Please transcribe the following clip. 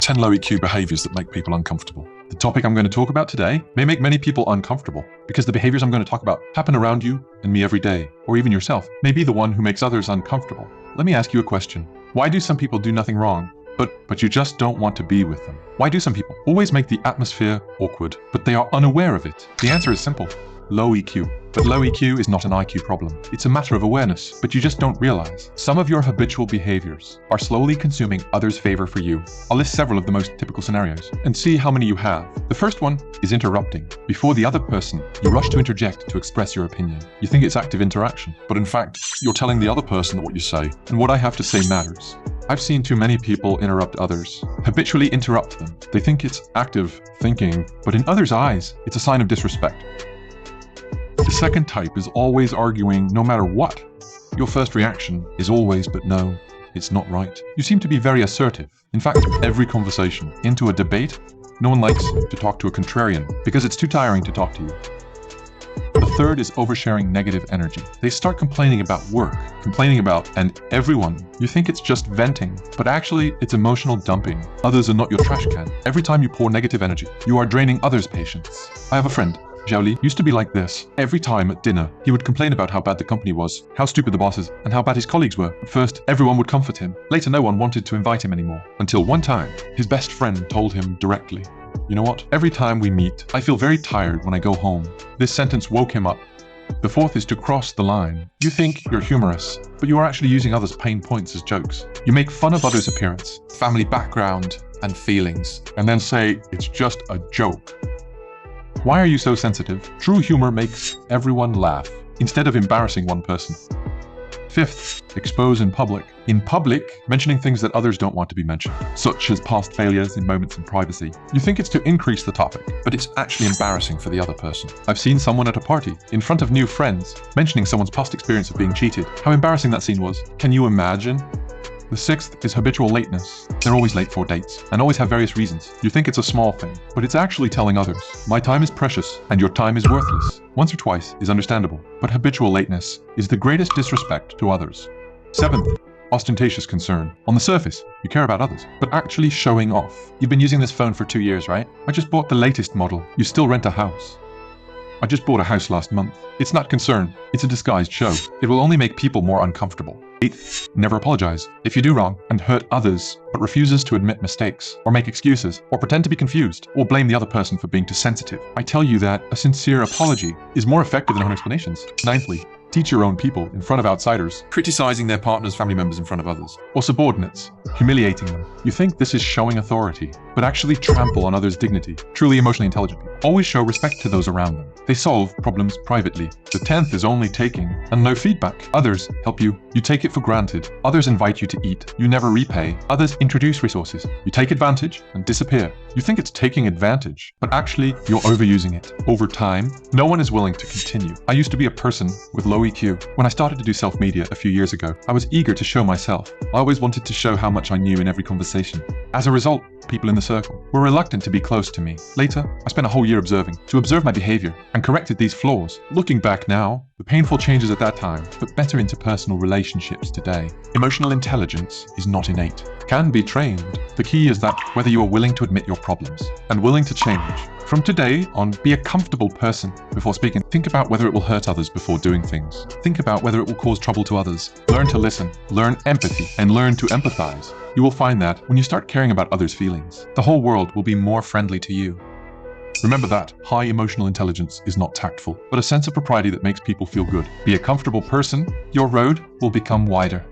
10 low EQ behaviors that make people uncomfortable. The topic I'm going to talk about today may make many people uncomfortable because the behaviors I'm going to talk about happen around you and me every day, or even yourself may be the one who makes others uncomfortable. Let me ask you a question. Why do some people do nothing wrong, but you just don't want to be with them? Why do some people always make the atmosphere awkward, but they are unaware of it? The answer is simple. Low EQ. But low EQ is not an IQ problem. It's a matter of awareness, but you just don't realize. Some of your habitual behaviors are slowly consuming others' favor for you. I'll list several of the most typical scenarios and see how many you have. The first one is interrupting. Before the other person, you rush to interject to express your opinion. You think it's active interaction, but in fact, you're telling the other person that what you say and what I have to say matters. I've seen too many people interrupt others, habitually interrupt them. They think it's active thinking, but in others' eyes, it's a sign of disrespect. The second type is always arguing no matter what. Your first reaction is always, but no, it's not right. You seem to be very assertive. In fact, every conversation into a debate, no one likes to talk to a contrarian because it's too tiring to talk to you. The third is oversharing negative energy. They start complaining about work, complaining about and everyone. You think it's just venting, but actually it's emotional dumping. Others are not your trash can. Every time you pour negative energy, you are draining others' patience. I have a friend, Zhaoli, used to be like this. Every time at dinner, he would complain about how bad the company was, how stupid the bosses, and how bad his colleagues were. At first, everyone would comfort him. Later, no one wanted to invite him anymore. Until one time, his best friend told him directly, "You know what? Every time we meet, I feel very tired when I go home." This sentence woke him up. The fourth is to cross the line. You think you're humorous, but you are actually using others' pain points as jokes. You make fun of others' appearance, family background, and feelings, and then say it's just a joke. Why are you so sensitive? True humor makes everyone laugh, instead of embarrassing one person. Fifth, expose in public. In public, mentioning things that others don't want to be mentioned, such as past failures in moments in privacy. You think it's to increase the topic, but it's actually embarrassing for the other person. I've seen someone at a party, in front of new friends, mentioning someone's past experience of being cheated. How embarrassing that scene was. Can you imagine? The sixth is habitual lateness. They're always late for dates and always have various reasons. You think it's a small thing, but it's actually telling others, my time is precious and your time is worthless. Once or twice is understandable, but habitual lateness is the greatest disrespect to others. Seventh, ostentatious concern. On the surface, you care about others, but actually showing off. You've been using this phone for 2 years, right? I just bought the latest model. You still rent a house. I just bought a house last month. It's not concern, it's a disguised show. It will only make people more uncomfortable. Eighth, never apologize. If you do wrong and hurt others, but refuses to admit mistakes, or make excuses, or pretend to be confused, or blame the other person for being too sensitive, I tell you that a sincere apology is more effective than 100 explanations. Ninthly, teach your own people in front of outsiders, criticizing their partners, family members in front of others, or subordinates, humiliating them. You think this is showing authority, but actually trample on others' dignity. Truly emotionally intelligent people always show respect to those around them. They solve problems privately. The 10th is only taking and no feedback. Others help you. You take it for granted. Others invite you to eat. You never repay. Others introduce resources. You take advantage and disappear. You think it's taking advantage, but actually you're overusing it. Over time, no one is willing to continue. I used to be a person with low EQ. When I started to do self-media a few years ago, I was eager to show myself. I always wanted to show how much I knew in every conversation. As a result, people in the circle were reluctant to be close to me. Later, I spent a whole year to observe my behavior and corrected these flaws. Looking back now, the painful changes at that time put better interpersonal relationships today. Emotional intelligence is not innate. It can be trained. The key is that whether you are willing to admit your problems and willing to change. From today on, be a comfortable person before speaking. Think about whether it will hurt others before doing things. Think about whether it will cause trouble to others. Learn to listen, learn empathy, and learn to empathize. You will find that when you start caring about others' feelings, the whole world will be more friendly to you. Remember that high emotional intelligence is not tactful, but a sense of propriety that makes people feel good. Be a comfortable person, your road will become wider.